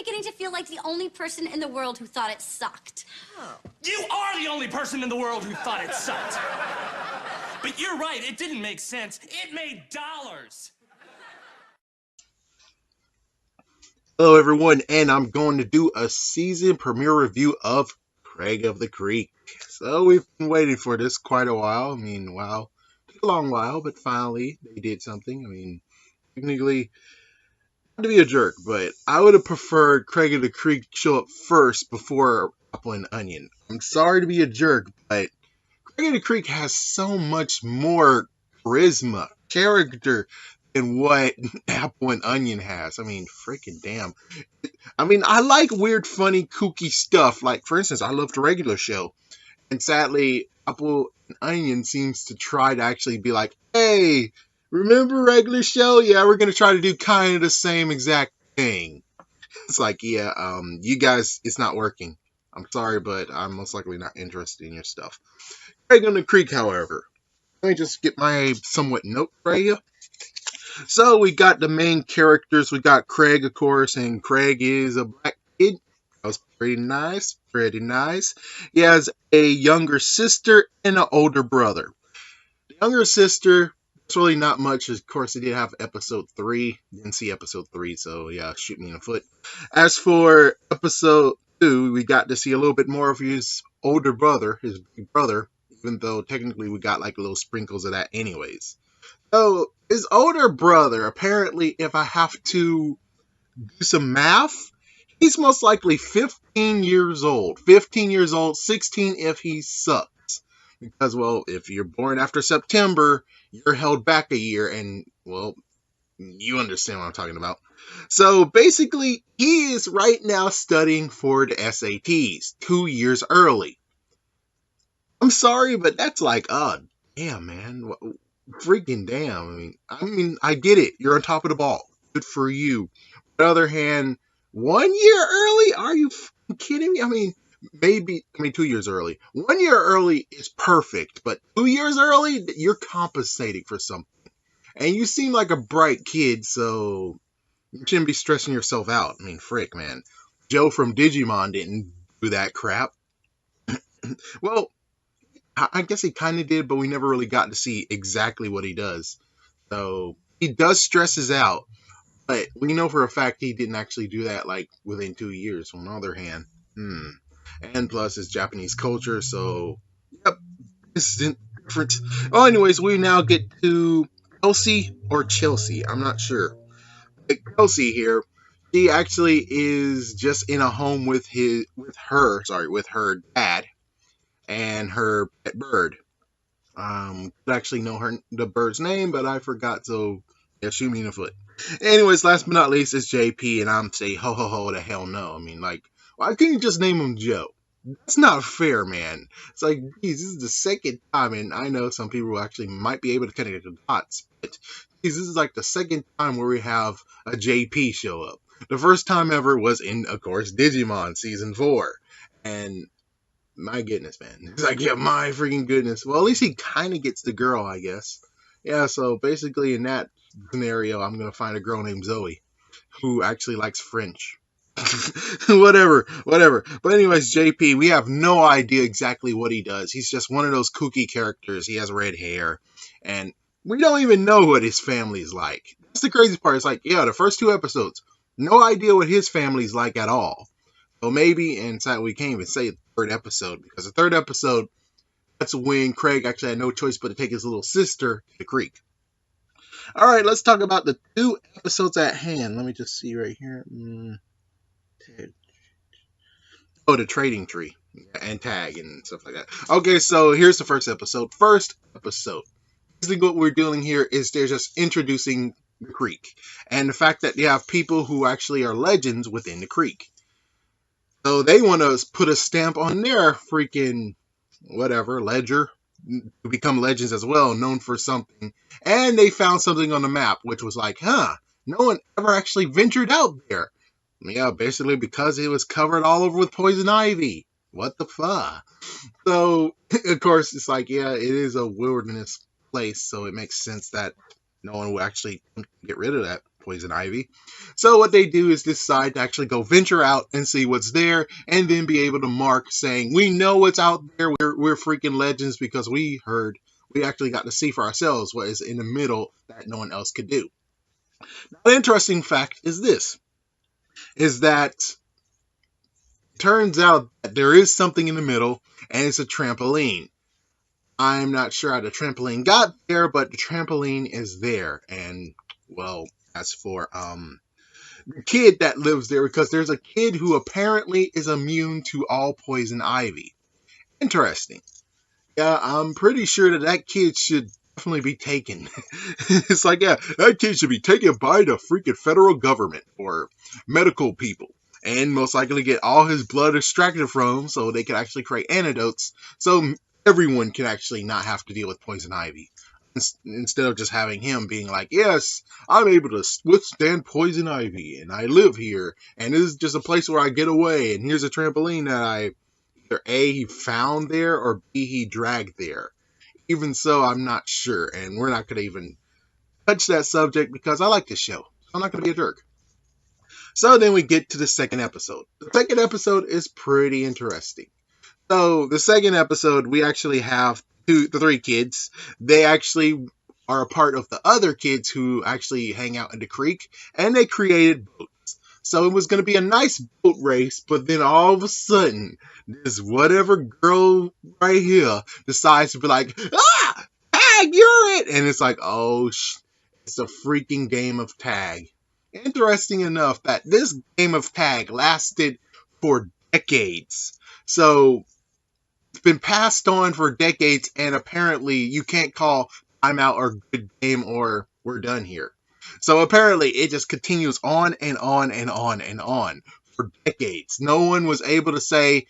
beginning to feel like the only person in the world who thought it sucked. Oh. You are the only person in the world who thought it sucked. But you're right, it didn't make sense. It made dollars. Hello everyone, and I'm going to do a season premiere review of Craig of the Creek. So we've been waiting for this quite a while. I mean, wow, took a long while, but finally they did something. I mean, technically, not to be a jerk, but I would have preferred Craig of the Creek show up first before Apple and Onion. I'm sorry to be a jerk, but Craig of the Creek has so much more charisma, character than what Apple and Onion has. I mean, freaking damn. I mean, I like weird, funny, kooky stuff. Like, for instance, I love the regular show. And sadly, Apple and Onion seems to try to actually be like, hey, remember regular show? Yeah, we're going to try to do kind of the same exact thing. It's like, yeah, you guys, it's not working. I'm sorry, but I'm most likely not interested in your stuff. Craig on the Creek, however. Let me just get my somewhat note for you. So we got the main characters. We got Craig, of course, and Craig is a black kid. That was pretty nice, pretty nice. He has a younger sister and an older brother. The younger sister, it's really not much. Of course, they did have episode 3. Didn't see episode 3, so yeah, shoot me in the foot. As for episode 2, we got to see a little bit more of his older brother, his big brother, even though technically we got like little sprinkles of that anyways. So, his older brother, apparently, if I have to do some math, he's most likely 15 years old. 15 years old, 16 if he sucks. Because, well, if you're born after September, you're held back a year, and, well, you understand what I'm talking about. So, basically, he is right now studying for the SATs, 2 years early. I'm sorry, but that's like, damn, man. Freaking damn. I mean, I get it. You're on top of the ball. Good for you. On the other hand, 1 year early? Are you kidding me? I mean, 2 years early. 1 year early is perfect, but 2 years early, you're compensating for something. And you seem like a bright kid, so you shouldn't be stressing yourself out. I mean, frick, man. Joe from Digimon didn't do that crap. Well, I guess he kind of did, but we never really got to see exactly what he does. So, he does stress us out, but we know for a fact he didn't actually do that, like, within 2 years. On the other hand, And plus, it's Japanese culture, so, yep, this isn't different. Well, anyways, we now get to Kelsey or Chelsea. I'm not sure. But Kelsey here, she actually is just in a home with her dad and her pet bird. Could actually know the bird's name, but I forgot, so yeah, shoot me in the foot. Anyways, last but not least is JP, and I'm say ho ho ho the hell no. I mean, like, why couldn't you just name him Joe? That's not fair, man. It's like, geez, this is the second time, and I know some people actually might be able to connect the dots, but geez, this is like the second time where we have a JP show up. The first time ever was in, of course, Digimon Season 4, and my goodness, man. It's like, yeah, my freaking goodness. Well, at least he kind of gets the girl, I guess. Yeah, so basically in that scenario, I'm going to find a girl named Zoe who actually likes French. whatever. But anyways, JP, we have no idea exactly what he does. He's just one of those kooky characters. He has red hair, and we don't even know what his family is like. That's the crazy part. It's like, yeah, the first 2 episodes, no idea what his family's like at all. So maybe, and sadly, we can't even say the 3rd episode, because the 3rd episode, that's when Craig actually had no choice but to take his little sister to the creek. Alright, let's talk about the 2 episodes at hand. Let me just see right here. Oh, the trading tree and tag and stuff like that. Okay, so here's the first episode. Basically what we're doing here is they're just introducing the creek, and the fact that you have people who actually are legends within the creek. So they want to put a stamp on their freaking, whatever, ledger, to become legends as well, known for something. And they found something on the map, which was like, no one ever actually ventured out there. Yeah, basically because it was covered all over with poison ivy. What the fuck? So, of course, it's like, yeah, it is a wilderness place, so it makes sense that no one will actually get rid of that poison ivy. So what they do is decide to actually go venture out and see what's there, and then be able to mark saying, we know what's out there. We're freaking legends because we actually got to see for ourselves what is in the middle that no one else could do. Now, the interesting fact is this, is that turns out that there is something in the middle, and it's a trampoline. I'm not sure how the trampoline got there, but the trampoline is there. And, well, as for the kid that lives there, because there's a kid who apparently is immune to all poison ivy. Interesting. Yeah, I'm pretty sure that kid should definitely be taken. It's like, yeah, that kid should be taken by the freaking federal government or medical people, and most likely get all his blood extracted from him so they can actually create antidotes so everyone can actually not have to deal with poison ivy. Instead of just having him being like, yes, I'm able to withstand poison ivy, and I live here, and this is just a place where I get away, and here's a trampoline that I either A, he found there, or B, he dragged there. Even so, I'm not sure, and we're not going to even touch that subject because I like this show. So I'm not going to be a jerk. So then we get to the second episode. The second episode is pretty interesting. So the second episode, we actually have the three kids. They actually are a part of the other kids who actually hang out in the creek, and they created boats. So it was going to be a nice boat race, but then all of a sudden, this whatever girl right here decides to be like, ah, tag, you're it. And it's like, oh, it's a freaking game of tag. Interesting enough that this game of tag lasted for decades. So it's been passed on for decades, and apparently you can't call timeout or good game or we're done here. So apparently it just continues on and on and on and on for decades. No one was able to say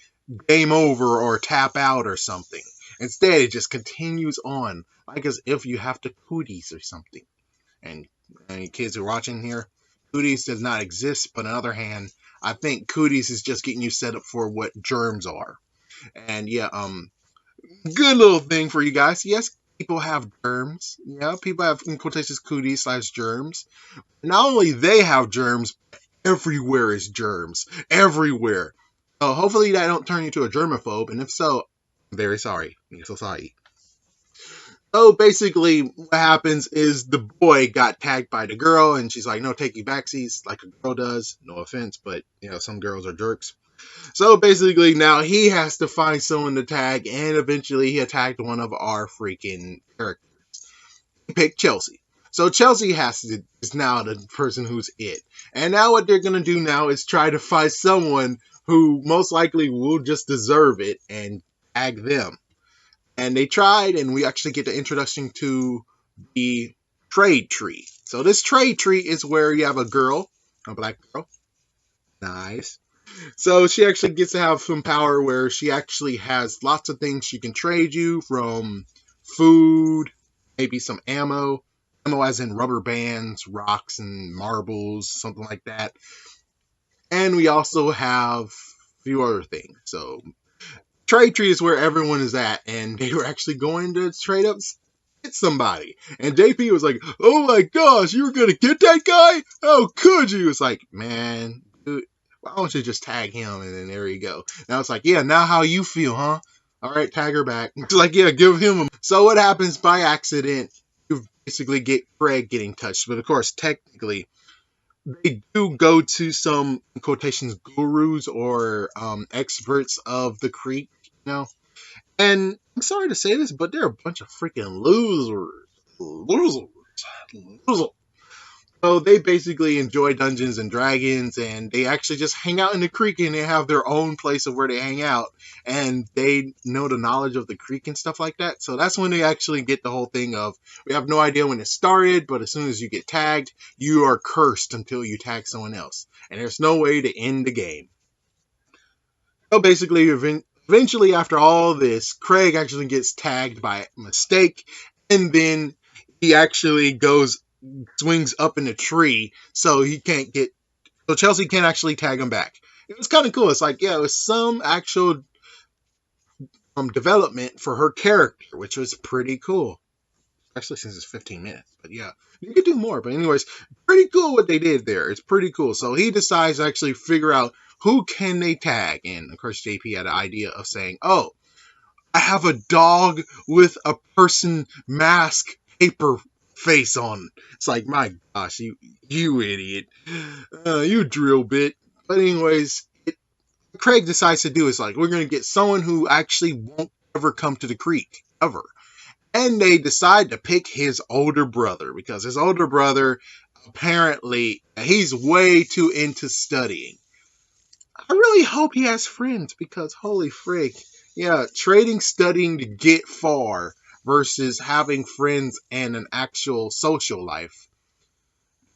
game over or tap out or something. Instead, it just continues on, like as if you have to cooties or something. And any kids who are watching here, cooties does not exist, but on the other hand, I think cooties is just getting you set up for what germs are. And yeah, good little thing for you guys. Yes, people have germs. Yeah, people have, in quotations, cooties / germs. Not only they have germs, everywhere is germs. Everywhere. So hopefully that don't turn you to a germaphobe, and if so, I'm very sorry. I'm so sorry. So basically what happens is the boy got tagged by the girl, and she's like, no taking backsies like a girl does. No offense, but some girls are jerks. So basically now he has to find someone to tag, and eventually he attacked one of our freaking characters. He picked Chelsea. So Chelsea is now the person who's it. And now what they're going to do now is try to find someone who most likely will just deserve it and tag them. And they tried, and we actually get the introduction to the trade tree. So this trade tree is where you have a girl, a black girl. Nice. So she actually gets to have some power where she actually has lots of things she can trade you, from food, maybe some ammo as in rubber bands, rocks, and marbles, something like that. And we also have a few other things. So trade tree is where everyone is at, and they were actually going to trade up get somebody. And JP was like, oh my gosh, you were going to get that guy? How could you? It's like, man, dude, why don't you just tag him? And then there you go. Now it's like, yeah, now how you feel, huh? All right, tag her back. It's like, yeah, give him a... So what happens by accident, you basically get Craig getting touched. But of course, technically, they do go to some, in quotations, gurus or experts of the creek, And I'm sorry to say this, but they're a bunch of freaking losers. So they basically enjoy Dungeons and Dragons, and they actually just hang out in the creek, and they have their own place of where they hang out, and they know the knowledge of the creek and stuff like that. So that's when they actually get the whole thing of, we have no idea when it started, but as soon as you get tagged, you are cursed until you tag someone else. And there's no way to end the game. So basically, eventually after all this, Craig actually gets tagged by mistake, and then he actually swings up in a tree, so Chelsea can't actually tag him back. It was kind of cool. It's like, yeah, it was some actual development for her character, which was pretty cool. especially since it's 15 minutes. But yeah, you could do more. But anyways, pretty cool what they did there. It's pretty cool. So he decides to actually figure out who can they tag. And of course, JP had an idea of saying, oh, I have a dog with a person mask paper face on. It's like, my gosh, you idiot. You drill bit. But anyways, Craig decides to do is like, we're going to get someone who actually won't ever come to the creek, ever. And they decide to pick his older brother, because his older brother, apparently, he's way too into studying. I really hope he has friends, because holy frick. Yeah, trading studying to get far versus having friends and an actual social life.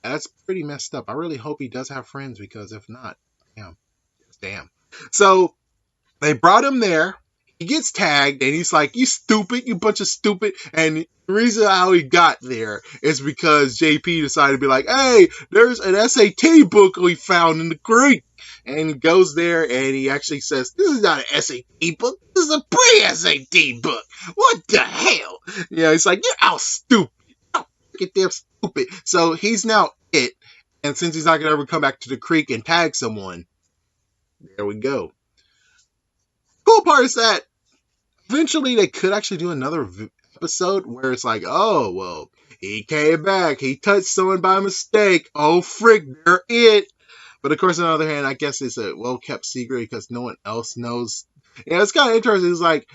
That's pretty messed up. I really hope he does have friends, because if not, damn. So they brought him there. He gets tagged, and he's like, you stupid, you bunch of stupid. And the reason how he got there is because JP decided to be like, hey, there's an SAT book we found in the creek. And he goes there, and he actually says, this is not an SAT book. This is a pre-SAT book. What the hell? Yeah, he's like, you're all stupid. Oh, get damn stupid. So he's now it. And since he's not going to ever come back to the creek and tag someone, there we go. Cool part is that eventually they could actually do another episode where it's like, oh, well, he came back. He touched someone by mistake. Oh, frick, they're it. But of course, on the other hand, I guess it's a well-kept secret because no one else knows. Yeah, it's kind of interesting. It's like,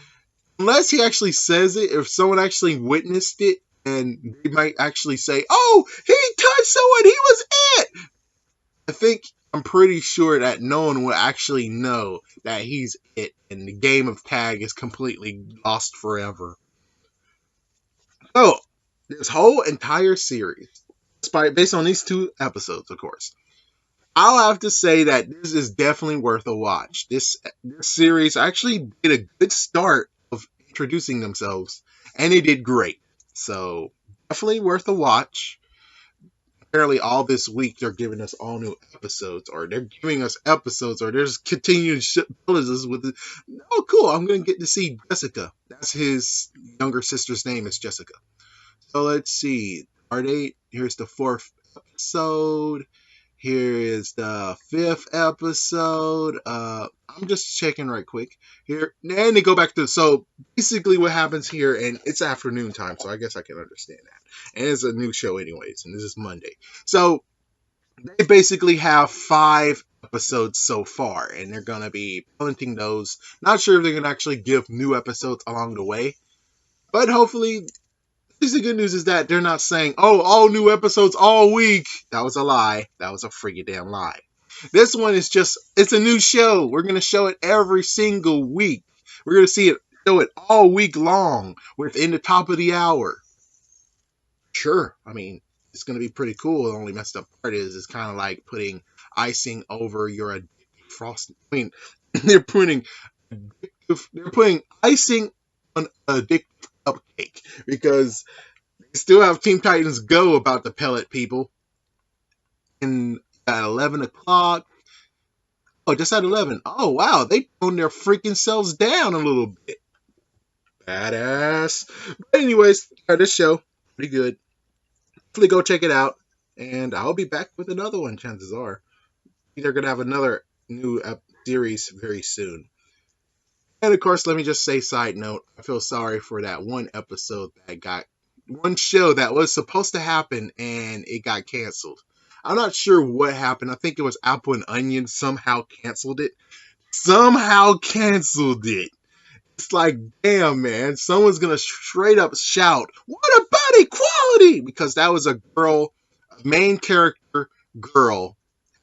unless he actually says it, if someone actually witnessed it, and they might actually say, oh, he touched someone. He was it. I'm pretty sure that no one will actually know that he's it, and the game of tag is completely lost forever. So, this whole entire series, based on these 2 episodes, of course, I'll have to say that this is definitely worth a watch. This series actually did a good start of introducing themselves, and they did great. So, definitely worth a watch. Apparently all this week they're giving us all new episodes, or they're giving us episodes, or they're just continuing us with it. Oh, cool. I'm going to get to see Jessica. That's his younger sister's name is Jessica. So let's see. Here's the 4th episode. Here is the 5th episode. I'm just checking right quick here. And they go back to, so basically what happens here, and it's afternoon time, so I guess I can understand that. And it's a new show anyways, and this is Monday. So they basically have 5 episodes so far, and they're going to be punting those. Not sure if they're going to actually give new episodes along the way, but hopefully. The good news is that they're not saying, oh, all new episodes all week. That was a lie. That was a freaking damn lie. This one is just, it's a new show. We're going to show it every single week. We're going to show it all week long within the top of the hour. Sure. I mean, it's going to be pretty cool. The only messed up part is it's kind of like putting icing over your frosting. I mean, they're putting icing on addictive cupcake, because they still have Teen Titans Go about the pellet people. And at 11 o'clock, oh, just at 11. Oh, wow, they tone their freaking selves down a little bit. Badass. But anyways, this show, pretty good. Hopefully go check it out. And I'll be back with another one, chances are. They're going to have another new series very soon. And of course, let me just say, side note, I feel sorry for that one show that was supposed to happen and it got canceled. I'm not sure what happened. I think it was Apple and Onion somehow canceled it. It's like, damn, man, someone's going to straight up shout, what about equality? Because that was a main character girl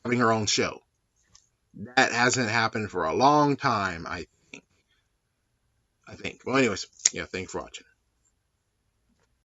having her own show. That hasn't happened for a long time, I think. Well, anyways, yeah, thanks for watching.